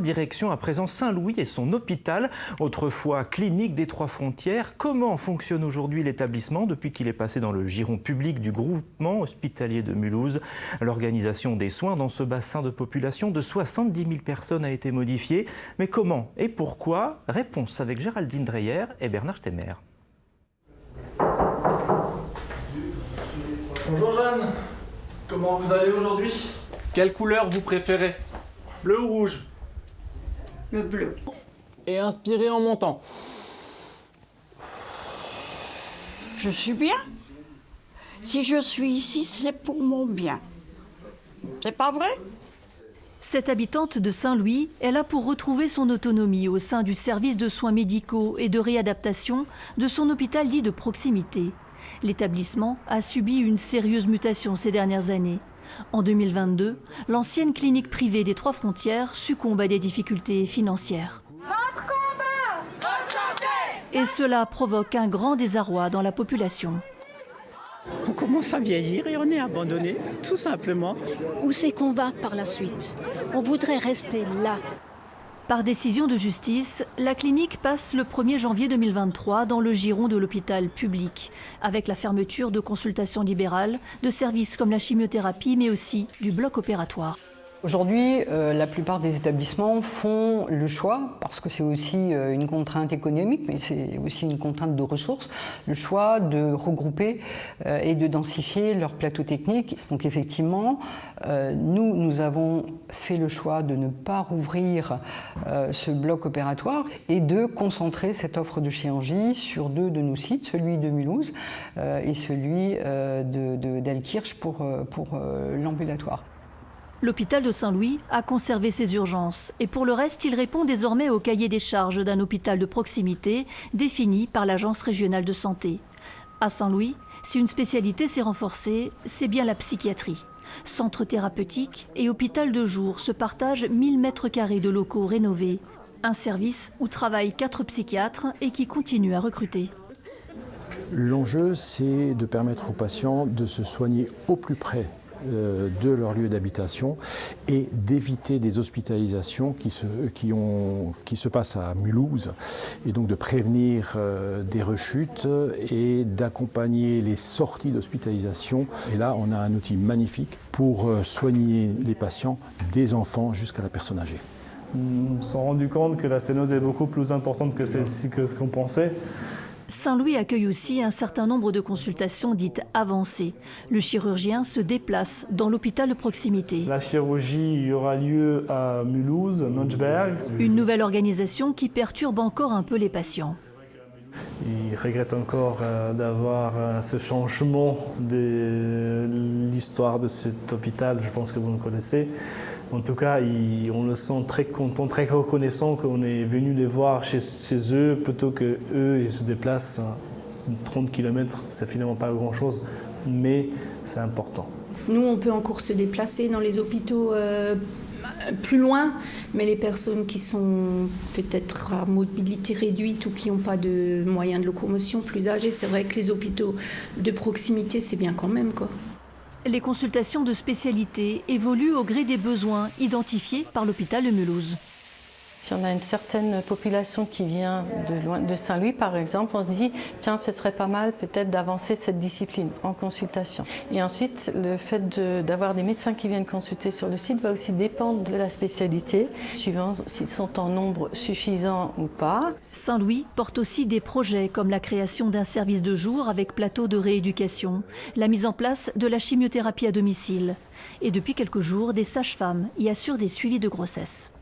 Direction à présent Saint-Louis et son hôpital, autrefois clinique des Trois-Frontières. Comment fonctionne aujourd'hui l'établissement depuis qu'il est passé dans le giron public du groupement hospitalier de Mulhouse? L'organisation des soins dans ce bassin de population de 70 000 personnes a été modifiée. Mais comment et pourquoi? Réponse avec Géraldine Dreyer et Bernard Stemmer. Bonjour Jeanne, comment vous allez aujourd'hui? Quelle couleur vous préférez? Bleu ou rouge? Le bleu. Et inspirez en montant. Je suis bien. Si je suis ici, c'est pour mon bien. C'est pas vrai? Cette habitante de Saint-Louis est là pour retrouver son autonomie au sein du service de soins médicaux et de réadaptation de son hôpital dit de proximité. L'établissement a subi une sérieuse mutation ces dernières années. En 2022, l'ancienne clinique privée des Trois-Frontières succombe à des difficultés financières. Notre combat, notre santé. Et cela provoque un grand désarroi dans la population. On commence à vieillir et on est abandonné, tout simplement. Où c'est qu'on va par la suite? On voudrait rester là. Par décision de justice, la clinique passe le 1er janvier 2023 dans le giron de l'hôpital public, avec la fermeture de consultations libérales, de services comme la chimiothérapie, mais aussi du bloc opératoire. Aujourd'hui, la plupart des établissements font le choix, parce que c'est aussi une contrainte économique, mais c'est aussi une contrainte de ressources, le choix de regrouper et de densifier leur plateau technique. Donc effectivement, nous avons fait le choix de ne pas rouvrir ce bloc opératoire et de concentrer cette offre de chirurgie sur deux de nos sites, celui de Mulhouse et celui d'Altkirch pour l'ambulatoire. L'hôpital de Saint-Louis a conservé ses urgences et pour le reste, il répond désormais au cahier des charges d'un hôpital de proximité défini par l'Agence régionale de santé. À Saint-Louis, si une spécialité s'est renforcée, c'est bien la psychiatrie. Centre thérapeutique et hôpital de jour se partagent 1000 m² de locaux rénovés. Un service où travaillent 4 psychiatres et qui continue à recruter. L'enjeu, c'est de permettre aux patients de se soigner au plus près de leur lieu d'habitation et d'éviter des hospitalisations qui se passent à Mulhouse et donc de prévenir des rechutes et d'accompagner les sorties d'hospitalisation. Et là, on a un outil magnifique pour soigner les patients, des enfants jusqu'à la personne âgée. On s'est rendu compte que la sténose est beaucoup plus importante que ce qu'on pensait. Saint-Louis accueille aussi un certain nombre de consultations dites avancées. Le chirurgien se déplace dans l'hôpital de proximité. La chirurgie aura lieu à Mulhouse, Nonsberg. Une nouvelle organisation qui perturbe encore un peu les patients. Ils regrettent encore d'avoir ce changement de l'histoire de cet hôpital, je pense que vous le connaissez. En tout cas, on le sent très content, très reconnaissant qu'on est venu les voir chez eux plutôt qu'eux, ils se déplacent 30 km. C'est finalement pas grand-chose, mais c'est important. Nous, on peut encore se déplacer dans les hôpitaux plus loin, mais les personnes qui sont peut-être à mobilité réduite ou qui n'ont pas de moyens de locomotion, plus âgées, c'est vrai que les hôpitaux de proximité, c'est bien quand même, quoi. Les consultations de spécialité évoluent au gré des besoins identifiés par l'hôpital de Mulhouse. Si on a une certaine population qui vient de Saint-Louis, par exemple, on se dit « tiens, ce serait pas mal peut-être d'avancer cette discipline en consultation ». Et ensuite, le fait d'avoir des médecins qui viennent consulter sur le site va aussi dépendre de la spécialité, suivant s'ils sont en nombre suffisant ou pas. Saint-Louis porte aussi des projets comme la création d'un service de jour avec plateau de rééducation, la mise en place de la chimiothérapie à domicile. Et depuis quelques jours, des sages-femmes y assurent des suivis de grossesse.